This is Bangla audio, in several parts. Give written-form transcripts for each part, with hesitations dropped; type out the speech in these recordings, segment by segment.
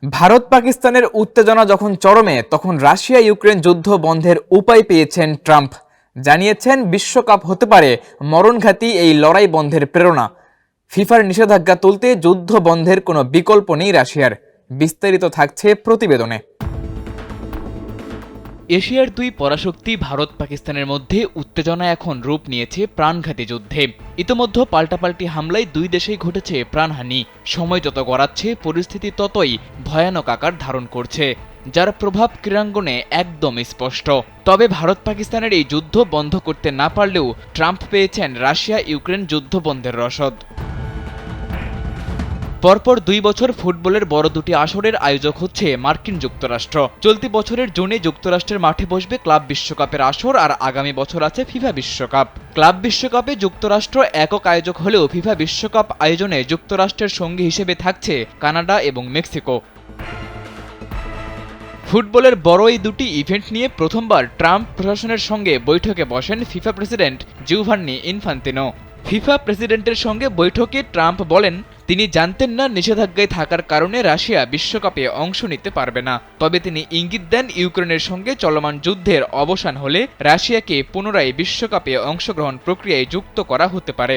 ভারত পাকিস্তানের উত্তেজনা যখন চরমে, তখন রাশিয়া ইউক্রেন যুদ্ধ বন্ধের উপায় পেয়েছেন ট্রাম্প। জানিয়েছেন বিশ্বকাপ হতে পারে মরণঘাতী এই লড়াই বন্ধের প্রেরণা। ফিফার নিষেধাজ্ঞা তুলতে যুদ্ধ বন্ধের কোনো বিকল্প নেই রাশিয়ার। বিস্তারিত থাকছে প্রতিবেদনে। এশিয়ার দুই পরাশক্তি ভারত পাকিস্তানের মধ্যে উত্তেজনা এখন রূপ নিয়েছে প্রাণঘাতী যুদ্ধে। ইতোমধ্যে পাল্টাপাল্টি হামলায় দুই দেশেই ঘটেছে প্রাণহানি। সময় যত গড়াচ্ছে পরিস্থিতি ততই ভয়ানক আকার ধারণ করছে, যার প্রভাব ক্রীড়াঙ্গনে একদম স্পষ্ট। তবে ভারত পাকিস্তানের এই যুদ্ধ বন্ধ করতে না পারলেও ট্রাম্প পেয়েছেন রাশিয়া ইউক্রেন যুদ্ধ বন্ধের রসদ। পরপর 2 বছর ফুটবলের বড় দুটি আসরের আয়োজক হচ্ছে মার্কিন যুক্তরাষ্ট্র। চলতি বছরের জুনে যুক্তরাষ্ট্রের মাঠে বসবে ক্লাব বিশ্বকাপের আসর, আর আগামী বছর আছে ফিফা বিশ্বকাপ। ক্লাব বিশ্বকাপে যুক্তরাষ্ট্র একক আয়োজক হলেও ফিফা বিশ্বকাপ আয়োজনে যুক্তরাষ্ট্রের সঙ্গী হিসেবে থাকছে কানাডা এবং মেক্সিকো। ফুটবলের বড় এই দুটি ইভেন্ট নিয়ে প্রথমবার ট্রাম্প প্রশাসনের সঙ্গে বৈঠকে বসেন FIFA president Giovanni Infantino. FIFA প্রেসিডেন্টের সঙ্গে বৈঠকে ট্রাম্প বলেন তিনি জানতেন না নিষেধাজ্ঞায় থাকার কারণে রাশিয়া বিশ্বকাপে অংশ নিতে পারবে না। তবে তিনি ইঙ্গিত দেন ইউক্রেনের সঙ্গে চলমান যুদ্ধের অবসান হলে রাশিয়াকে পুনরায় বিশ্বকাপে অংশগ্রহণ প্রক্রিয়ায় যুক্ত করা হতে পারে।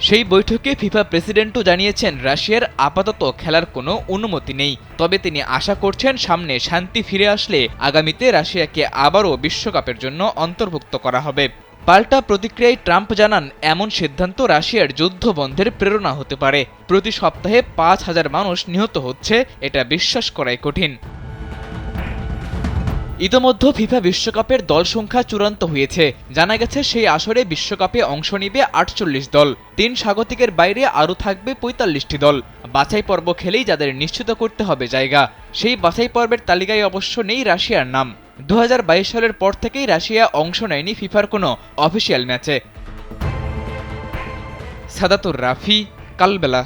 সেই বৈঠকে ফিফা প্রেসিডেন্টও জানিয়েছেন রাশিয়ার আপাতত খেলার কোনো অনুমতি নেই। তবে তিনি আশা করছেন সামনে শান্তি ফিরে আসলে আগামীতে রাশিয়াকে আবারও বিশ্বকাপের জন্য অন্তর্ভুক্ত করা হবে। পাল্টা প্রতিক্রিয়ায় ট্রাম্প জানান এমন সিদ্ধান্ত রাশিয়ার যুদ্ধ বন্ধের প্রেরণা হতে পারে। প্রতি সপ্তাহে 5,000 মানুষ নিহত হচ্ছে, এটা বিশ্বাস করাই কঠিন। ইতোমধ্যে ফিফা বিশ্বকাপের দল সংখ্যা চূড়ান্ত হয়েছে। জানা গেছে সেই আসরে বিশ্বকাপে অংশ নিবে 48 দল। 3 স্বাগতিকের বাইরে আরও থাকবে 45টি দল। বাছাই পর্ব খেলেই যাদের নিশ্চিত করতে হবে জায়গা, সেই বাছাই পর্বের তালিকায় অবশ্য নেই রাশিয়ার নাম। 2022 সালের পর থেকেই রাশিয়া অংশ নেয়নি ফিফার কোনো অফিসিয়াল ম্যাচে। সাদাতুর রাফি, কালবেলা।